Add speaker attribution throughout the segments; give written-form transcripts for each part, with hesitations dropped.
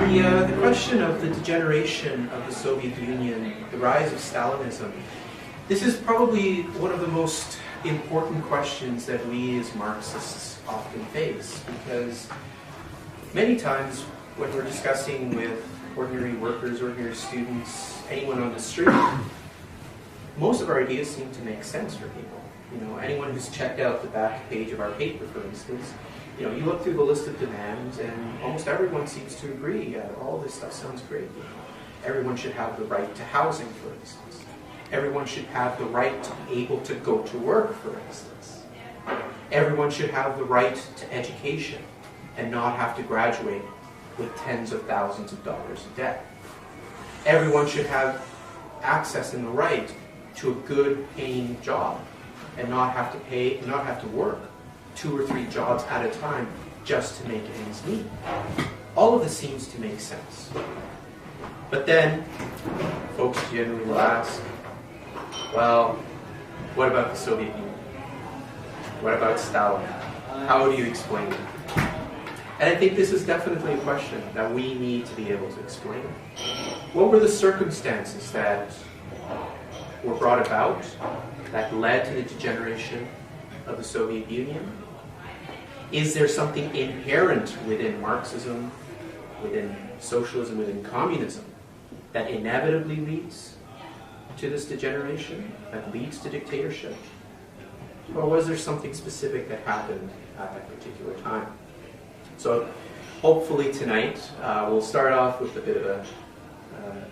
Speaker 1: The question of the degeneration of the Soviet Union, the rise of Stalinism, this is probably one of the most important questions that we as Marxists often face, because many times when we're discussing with ordinary workers, ordinary students, anyone on the street, most of our ideas seem to make sense for people. You know, anyone who's checked out the back page of our paper, for instance, you know, you look through the list of demands and almost everyone seems to agree, yeah, all this stuff sounds great. You know, everyone should have the right to housing, for instance. Everyone should have the right to be able to go to work, for instance. Everyone should have the right to education and not have to graduate with tens of thousands of dollars of debt. Everyone should have access and the right to a good paying job and not have to work 2 or 3 jobs at a time just to make ends meet. All of this seems to make sense. But then, folks generally will ask, well, what about the Soviet Union? What about Stalin? How do you explain it? And I think this is definitely a question that we need to be able to explain. What were the circumstances that were brought about that led to the degeneration of the Soviet Union? Is there something inherent within Marxism, within socialism, within communism, that inevitably leads to this degeneration, that leads to dictatorship? Or was there something specific that happened at that particular time? So hopefully tonight we'll start off with a bit of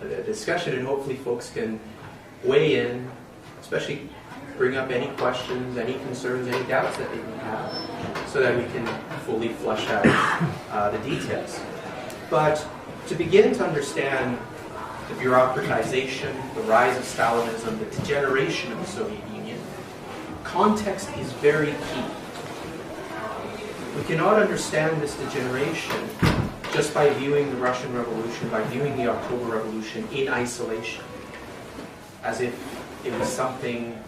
Speaker 1: a discussion, and hopefully folks can weigh in, especially bring up any questions, any concerns, any doubts that they may have, so that we can fully flesh out the details. But to begin to understand the bureaucratization, the rise of Stalinism, the degeneration of the Soviet Union, context is very key. We cannot understand this degeneration just by viewing the Russian Revolution, by viewing the October Revolution in isolation, as if it was something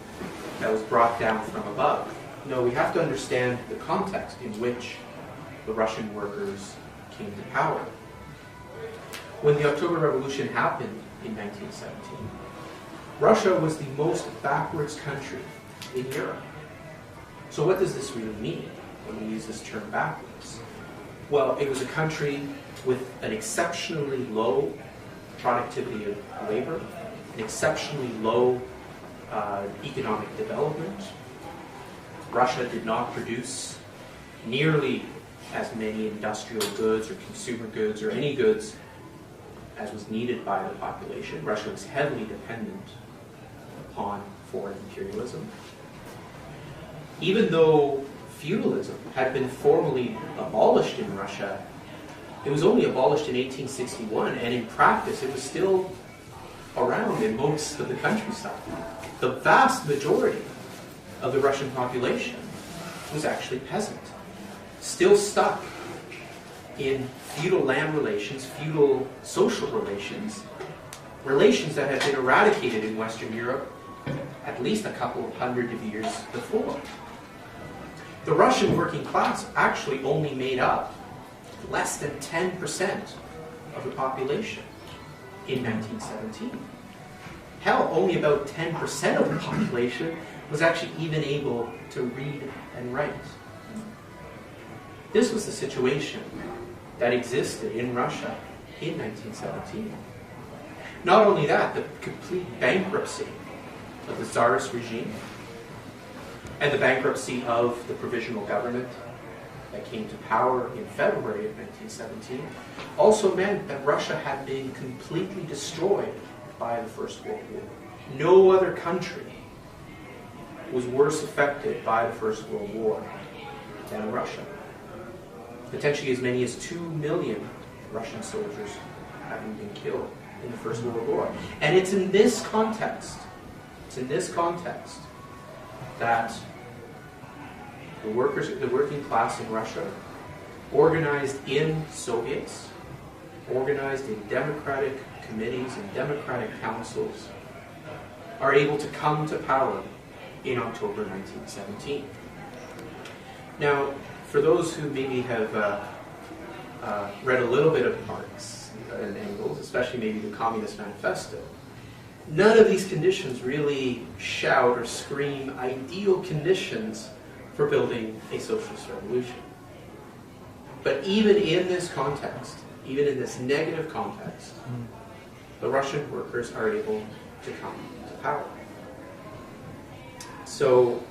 Speaker 1: that was brought down from above. No, we have to understand the context in which the Russian workers came to power. When the October Revolution happened in 1917, Russia was the most backwards country in Europe. So what does this really mean when we use this term backwards? Well, it was a country with an exceptionally low productivity of labor, an exceptionally low economic development. Russia did not produce nearly as many industrial goods or consumer goods or any goods as was needed by the population. Russia was heavily dependent upon foreign imperialism. Even though feudalism had been formally abolished in Russia, it was only abolished in 1861, and in practice it was still around in most of the countryside. The vast majority of the Russian population was actually peasant, still stuck in feudal land relations, feudal social relations, relations that had been eradicated in Western Europe at least a couple of hundred of years before. The Russian working class actually only made up less than 10% of the population in 1917. Hell, only about 10% of the population was actually even able to read and write. This was the situation that existed in Russia in 1917. Not only that, the complete bankruptcy of the Tsarist regime and the bankruptcy of the provisional government that came to power in February of 1917 also meant that Russia had been completely destroyed by the First World War. No other country was worse affected by the First World War than Russia. Potentially as many as 2 million Russian soldiers having been killed in the First World War. And it's in this context, that the working class in Russia, organized in Soviets, organized in democratic committees and democratic councils, are able to come to power in October 1917. Now, for those who maybe have read a little bit of Marx, Marx and Engels, especially maybe the Communist Manifesto, none of these conditions really shout or scream ideal conditions for building a socialist revolution. But even in this context, even in this negative context, the Russian workers are able to come to power. So,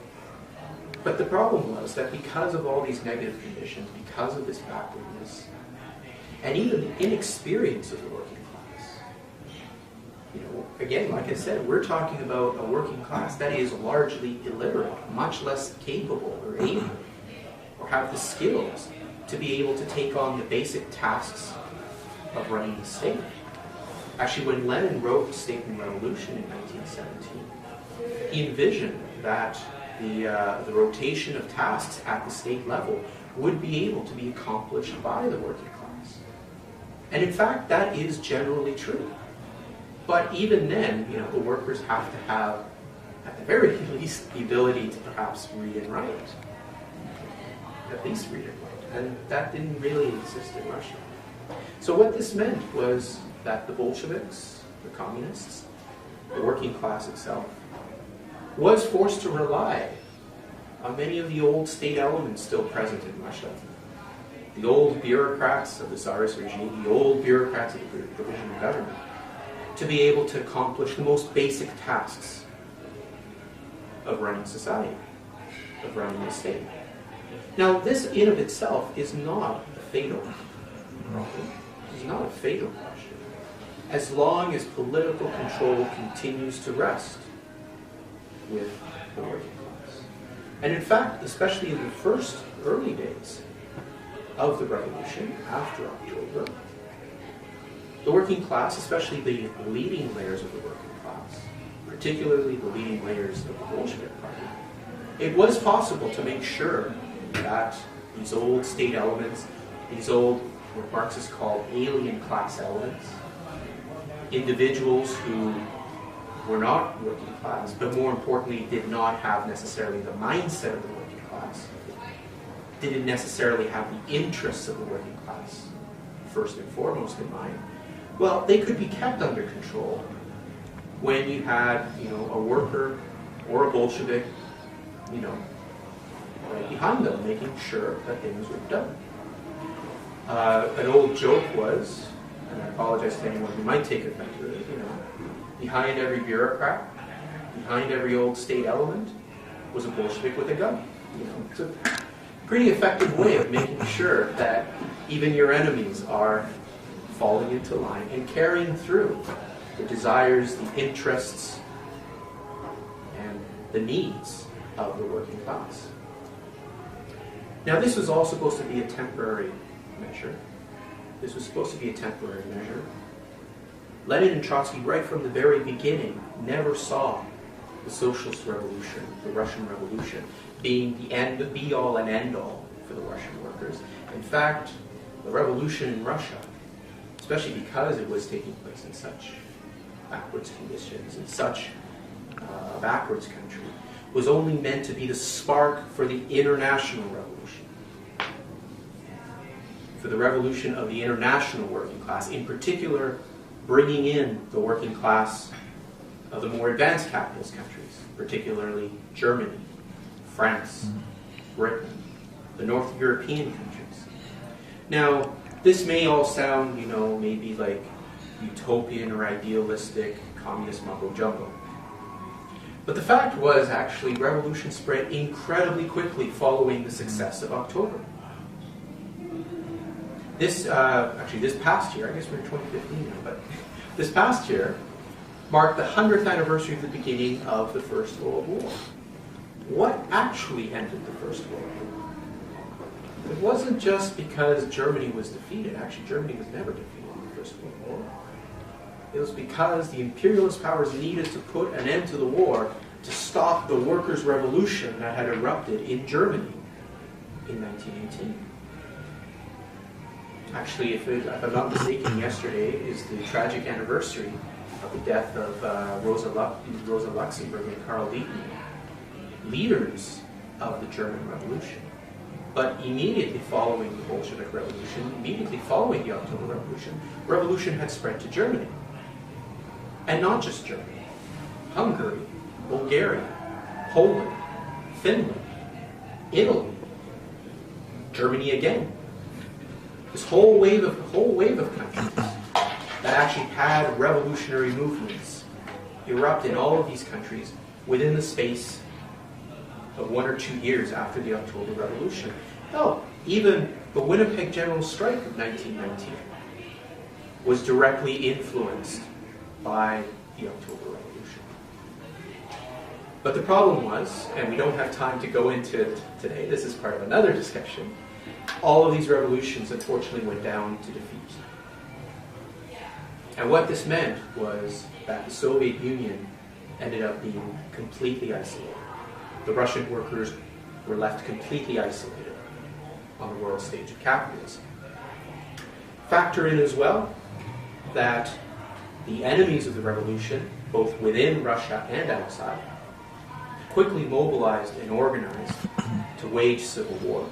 Speaker 1: but the problem was that because of all these negative conditions, because of this backwardness, and even the inexperience of the working class, you know, again, like I said, we're talking about a working class that is largely illiterate, much less capable or able, or have the skills to be able to take on the basic tasks of running the state. Actually, when Lenin wrote State and Revolution in 1917, he envisioned that the rotation of tasks at the state level would be able to be accomplished by the working class. And in fact, that is generally true. But even then, you know, the workers have to have, at the very least, the ability to perhaps read and write. At least read and write. And that didn't really exist in Russia. So what this meant was that the Bolsheviks, the communists, the working class itself, was forced to rely on many of the old state elements still present in Russia. The old bureaucrats of the Tsarist regime, the old bureaucrats of the provisional government, to be able to accomplish the most basic tasks of running society, of running the state. Now, this in of itself is not a fatal problem. It's not a fatal question. As long as political control continues to rest with the working class. And in fact, especially in the first early days of the revolution, after October, the working class, especially the leading layers of the working class, particularly the leading layers of the Bolshevik Party, it was possible to make sure that these old state elements, these old, what Marxists call alien class elements, individuals who were not working class, but more importantly did not have necessarily the mindset of the working class, didn't necessarily have the interests of the working class first and foremost in mind, well, they could be kept under control when you had, you know, a worker or a Bolshevik, you know, right behind them, making sure that things were done. An old joke was, and I apologize to anyone who might take offense to it, you know, behind every bureaucrat, behind every old state element, was a Bolshevik with a gun. You know, it's a pretty effective way of making sure that even your enemies are falling into line and carrying through the desires, the interests, and the needs of the working class. Now, this was all supposed to be a temporary measure. This was supposed to be a temporary measure. Lenin and Trotsky, right from the very beginning, never saw the socialist revolution, the Russian Revolution, being the end, the be-all and end-all for the Russian workers. In fact, the revolution in Russia, especially because it was taking place in such backwards conditions, in such a backwards country, was only meant to be the spark for the international revolution. For the revolution of the international working class, in particular, bringing in the working class of the more advanced capitalist countries, particularly Germany, France, Britain, the North European countries. Now, this may all sound, you know, maybe like utopian or idealistic communist mumbo-jumbo. But the fact was, actually, revolution spread incredibly quickly following the success of October. This past year, I guess we're in 2015 now, but this past year marked the 100th anniversary of the beginning of the First World War. What actually ended the First World War? It wasn't just because Germany was defeated. Actually, Germany was never defeated in the First World War. It was because the imperialist powers needed to put an end to the war to stop the workers' revolution that had erupted in Germany in 1918. Actually, if I'm not mistaken, yesterday is the tragic anniversary of the death of Rosa Luxemburg and Karl Liebknecht, leaders of the German Revolution. But immediately following the Bolshevik Revolution, immediately following the October Revolution had spread to Germany. And not just Germany. Hungary, Bulgaria, Poland, Finland, Italy, Germany again. This whole wave of countries that actually had revolutionary movements erupt in all of these countries within the space of 1 or 2 years after the October Revolution. Hell, even the Winnipeg General Strike of 1919 was directly influenced by the October Revolution. But the problem was, and we don't have time to go into it today, this is part of another discussion, all of these revolutions unfortunately went down to defeat. And what this meant was that the Soviet Union ended up being completely isolated. The Russian workers were left completely isolated on the world stage of capitalism. Factor in as well that the enemies of the revolution, both within Russia and outside, quickly mobilized and organized to wage civil war.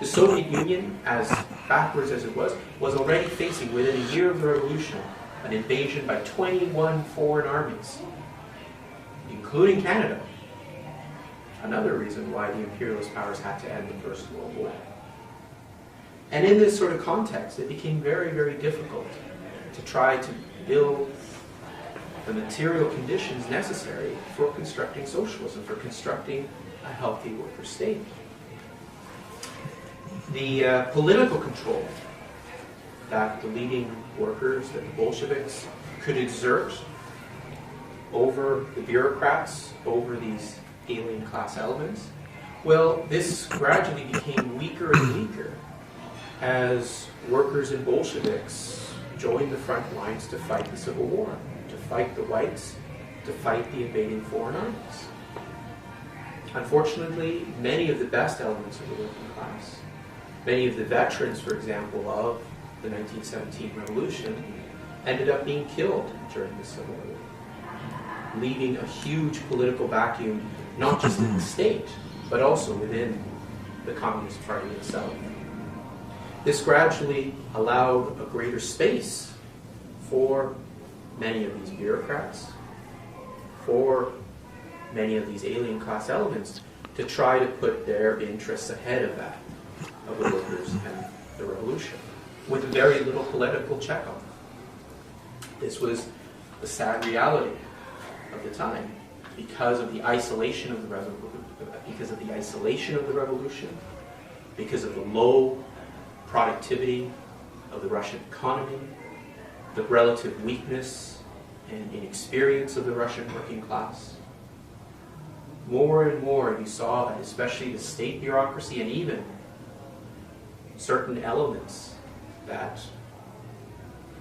Speaker 1: The Soviet Union, as backwards as it was already facing, within a year of the revolution, an invasion by 21 foreign armies, including Canada. Another reason why the imperialist powers had to end the First World War. And in this sort of context, it became very, very difficult to try to build the material conditions necessary for constructing socialism, for constructing a healthy worker state. The political control that the leading workers, that the Bolsheviks could exert over the bureaucrats, over these alien class elements, well, this gradually became weaker and weaker as workers and Bolsheviks joined the front lines to fight the Civil War, to fight the whites, to fight the invading foreign armies. Unfortunately, many of the best elements of the working class, many of the veterans, for example, of the 1917 revolution, ended up being killed during the Civil War, leaving a huge political vacuum, not just in the state, but also within the Communist Party itself. This gradually allowed a greater space for many of these bureaucrats, for many of these alien class elements, to try to put their interests ahead of that, of the workers and the revolution, with very little political check on them. This was the sad reality of the time, because of the isolation of the revolution, because of the low productivity of the Russian economy, the relative weakness and inexperience of the Russian working class. More and more you saw that, especially the state bureaucracy and even certain elements that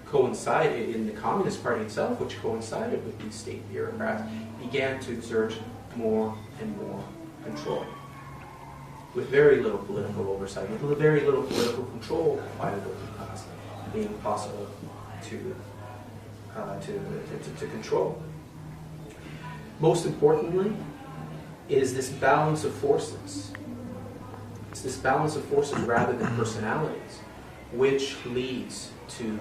Speaker 1: coincided in the Communist Party itself, which coincided with these state bureaucrats, began to exert more and more control, with very little political oversight, with very little political control by the working class being possible to control. Most importantly, is this balance of forces. It's this balance of forces rather than personalities, which leads to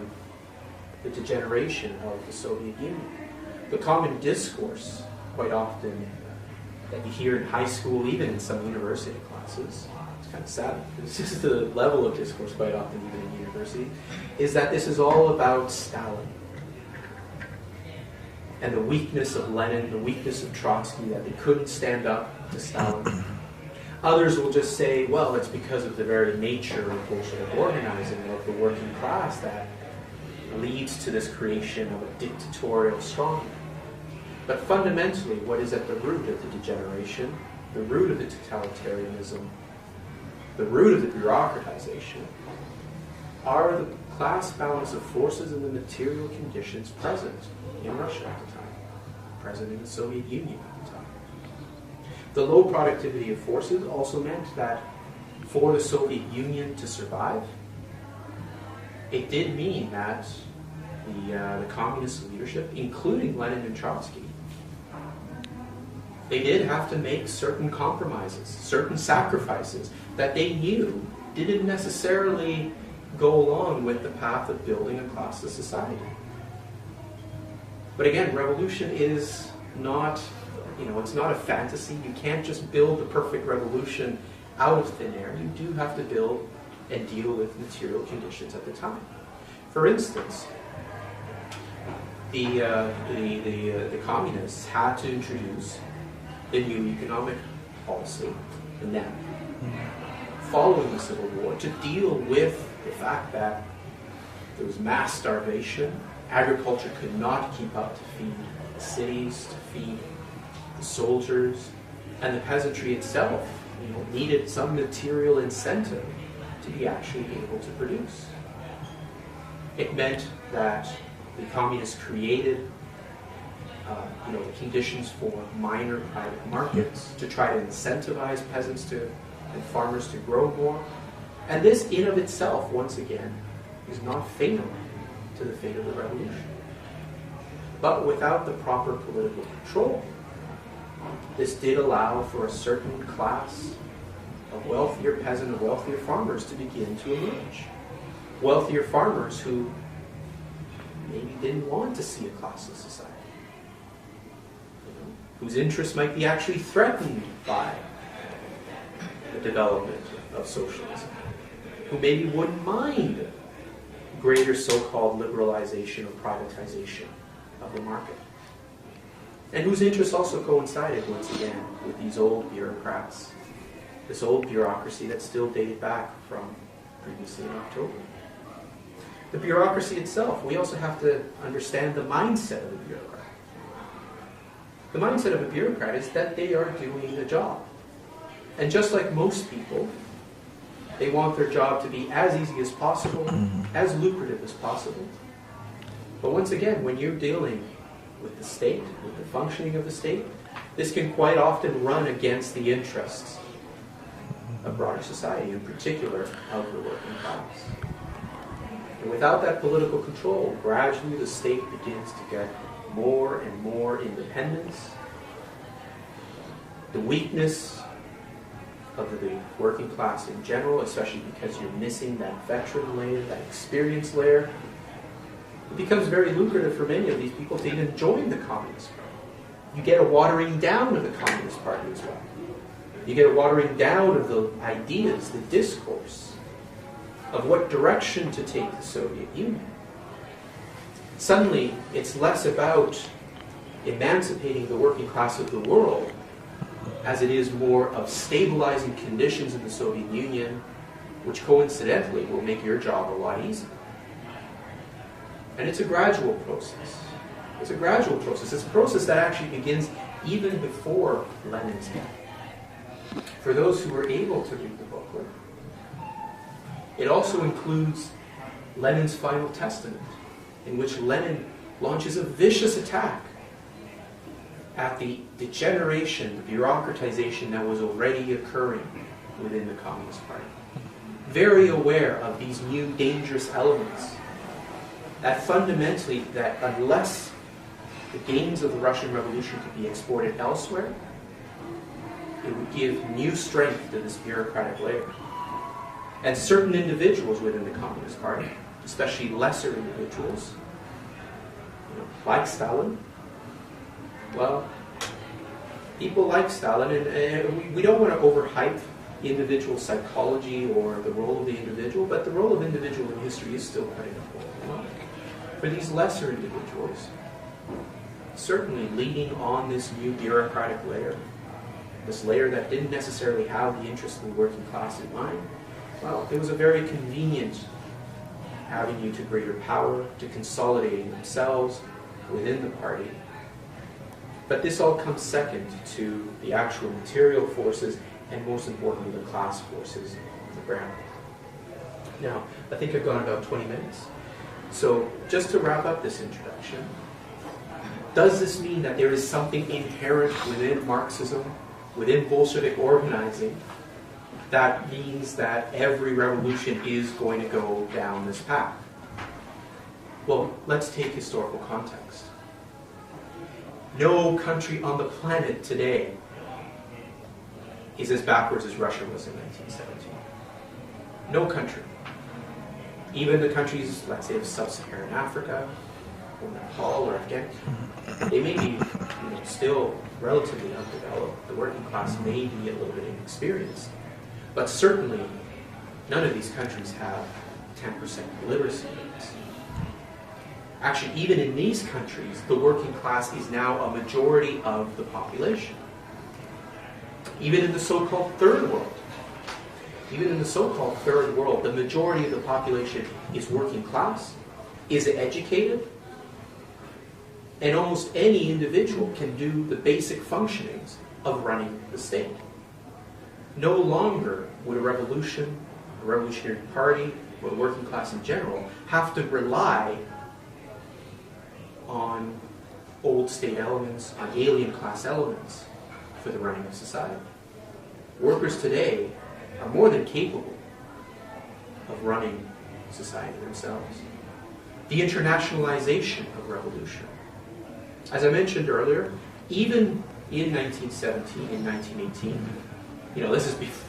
Speaker 1: the degeneration of the Soviet Union. The common discourse, quite often, that you hear in high school, even in some university classes, it's kind of sad, this is the level of discourse quite often even in university, is that this is all about Stalin. And the weakness of Lenin, the weakness of Trotsky, that they couldn't stand up to Stalin. Others will just say, well, it's because of the very nature of Bolshevik organizing of the working class that leads to this creation of a dictatorial strongman. But fundamentally, what is at the root of the degeneration, the root of the totalitarianism, the root of the bureaucratization, are the class balance of forces and the material conditions present in Russia at the time, present in the Soviet Union at the time. The low productivity of forces also meant that for the Soviet Union to survive, it did mean that the communist leadership, including Lenin and Trotsky, They did have to make certain compromises, certain sacrifices that they knew didn't necessarily go along with the path of building a classless society. But again, revolution is not, it's not a fantasy. You can't just build the perfect revolution out of thin air. You do have to build and deal with material conditions at the time. For instance, the communists had to introduce a new economic policy, the NEP, following the Civil War to deal with the fact that there was mass starvation, agriculture could not keep up to feed the cities, to feed the soldiers, and the peasantry itself needed some material incentive to be actually able to produce. It meant that the communists created the conditions for minor private markets to try to incentivize peasants and farmers to grow more. And this in of itself, once again, is not fatal to the fate of the revolution. But without the proper political control, this did allow for a certain class of wealthier peasant and wealthier farmers to begin to emerge. Wealthier farmers who maybe didn't want to see a classless society, whose interests might be actually threatened by the development of socialism, who maybe wouldn't mind greater so-called liberalization or privatization of the market, and whose interests also coincided once again with these old bureaucrats, this old bureaucracy that still dated back from previously in October. The bureaucracy itself, we also have to understand the mindset of the bureaucrat. The mindset of a bureaucrat is that they are doing a job. And just like most people, they want their job to be as easy as possible, as lucrative as possible. But once again, when you're dealing with the state, with the functioning of the state, this can quite often run against the interests of broader society, in particular of the working class. And without that political control, gradually the state begins to get more and more independence. The weakness of the working class in general, especially because you're missing that veteran layer, that experience layer, it becomes very lucrative for many of these people to even join the Communist Party. You get a watering down of the Communist Party as well. You get a watering down of the ideas, the discourse, of what direction to take the Soviet Union. Suddenly, it's less about emancipating the working class of the world as it is more of stabilizing conditions in the Soviet Union, which coincidentally will make your job a lot easier. And it's a gradual process. It's a gradual process. It's a process that actually begins even before Lenin's death. For those who were able to read the booklet, it also includes Lenin's final testament, in which Lenin launches a vicious attack at the degeneration, the bureaucratization that was already occurring within the Communist Party. Very aware of these new dangerous elements, that fundamentally, that unless the gains of the Russian Revolution could be exported elsewhere, it would give new strength to this bureaucratic layer. And certain individuals within the Communist Party, especially lesser individuals, like Stalin, well, people like Stalin, and we don't want to overhype individual psychology or the role of the individual, but the role of individual in history is still quite important. For these lesser individuals, certainly leading on this new bureaucratic layer, this layer that didn't necessarily have the interest of the working class in mind, well, it was a very convenient avenue to greater power, to consolidating themselves within the party. But this all comes second to the actual material forces and most importantly the class forces on the ground. Now, I think I've gone about 20 minutes. So just to wrap up this introduction, does this mean that there is something inherent within Marxism, within Bolshevik organizing, that means that every revolution is going to go down this path? Well, let's take historical context. No country on the planet today is as backwards as Russia was in 1917. No country, even the countries, let's say, of sub-Saharan Africa, or Nepal, or Afghanistan, they may be still relatively undeveloped. The working class may be a little bit inexperienced, but certainly none of these countries have 10% literacy rates. Actually, even in these countries, the working class is now a majority of the population. Even in the so-called third world, the majority of the population is working class, is educated, and almost any individual can do the basic functionings of running the state. No longer would a revolution, a revolutionary party, or the working class in general have to rely on old state elements, on alien class elements for the running of society. Workers today are more than capable of running society themselves. The internationalization of revolution. As I mentioned earlier, even in 1917 and 1918, this is before,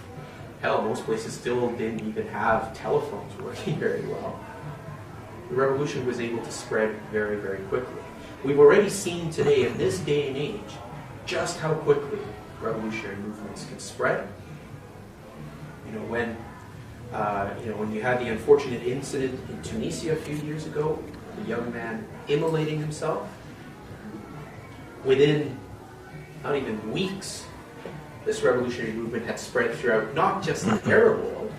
Speaker 1: hell, most places still didn't even have telephones working very well. The revolution was able to spread very, very quickly. We've already seen today, in this day and age, just how quickly revolutionary movements can spread. When you had the unfortunate incident in Tunisia a few years ago, the young man immolating himself, within not even weeks, this revolutionary movement had spread throughout not just the Arab world,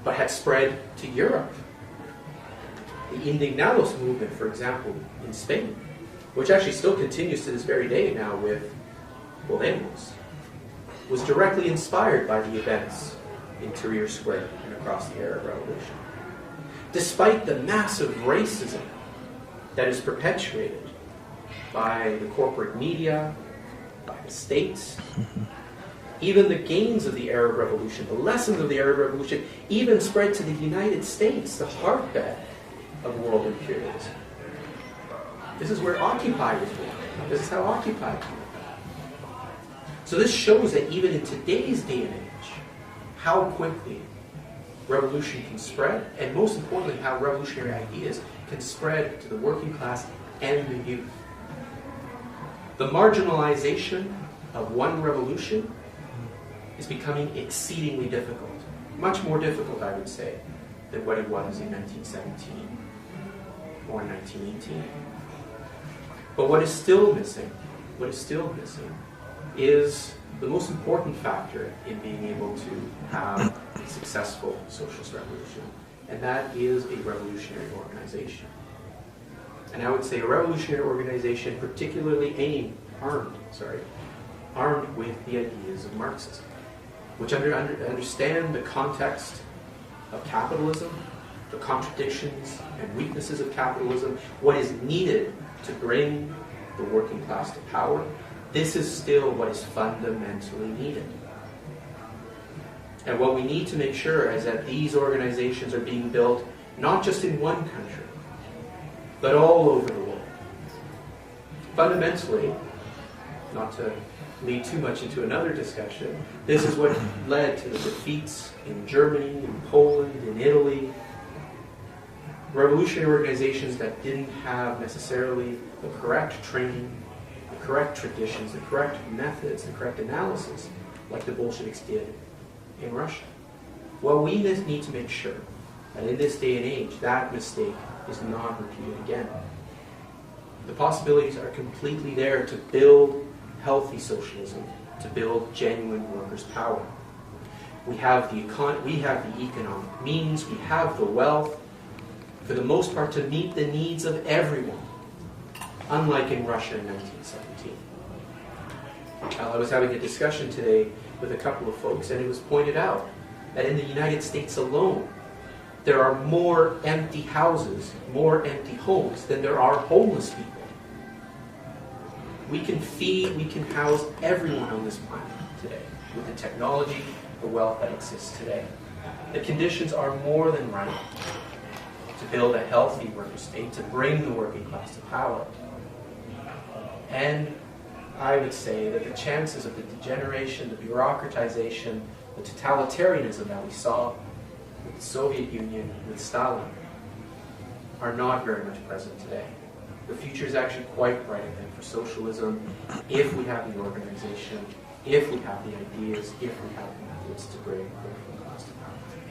Speaker 1: but had spread to Europe. The Indignados movement, for example, in Spain, which actually still continues to this very day now with Podemos, was directly inspired by the events in Tahrir Square and across the Arab Revolution. Despite the massive racism that is perpetuated by the corporate media, by the states, even the gains of the Arab Revolution, the lessons of the Arab Revolution, even spread to the United States, the heartbed of world imperialism. This is where Occupy was born. This is how Occupy came about. So this shows that even in today's day and age, how quickly revolution can spread, and most importantly, how revolutionary ideas can spread to the working class and the youth. The marginalization of one revolution is becoming exceedingly difficult. Much more difficult, I would say, than what it was in 1917 or 1918. But what is still missing is the most important factor in being able to have a successful socialist revolution, and that is a revolutionary organization. And I would say a revolutionary organization particularly armed with the ideas of Marxism, which understand the context of capitalism, the contradictions and weaknesses of capitalism, what is needed to bring the working class to power. This is still what is fundamentally needed. And what we need to make sure is that these organizations are being built not just in one country, but all over the world. Fundamentally, not to lead too much into another discussion, this is what led to the defeats in Germany, in Poland, in Italy. Revolutionary organizations that didn't have necessarily the correct training, the correct traditions, the correct methods, the correct analysis, like the Bolsheviks did in Russia. Well, we need to make sure that in this day and age, that mistake is not repeated again. The possibilities are completely there to build healthy socialism, to build genuine workers' power. We have the economic means, we have the wealth, for the most part, to meet the needs of everyone, unlike in Russia in 1917. I was having a discussion today with a couple of folks, and it was pointed out that in the United States alone, there are more empty houses, more empty homes than there are homeless people. We can feed, we can house everyone on this planet today with the technology, the wealth that exists today. The conditions are more than right to build a healthy worker state, to bring the working class to power. And I would say that the chances of the degeneration, the bureaucratization, the totalitarianism that we saw with the Soviet Union, with Stalin, are not very much present today. The future is actually quite bright, I think, for socialism if we have the organization, if we have the ideas, if we have the methods to break from class to power.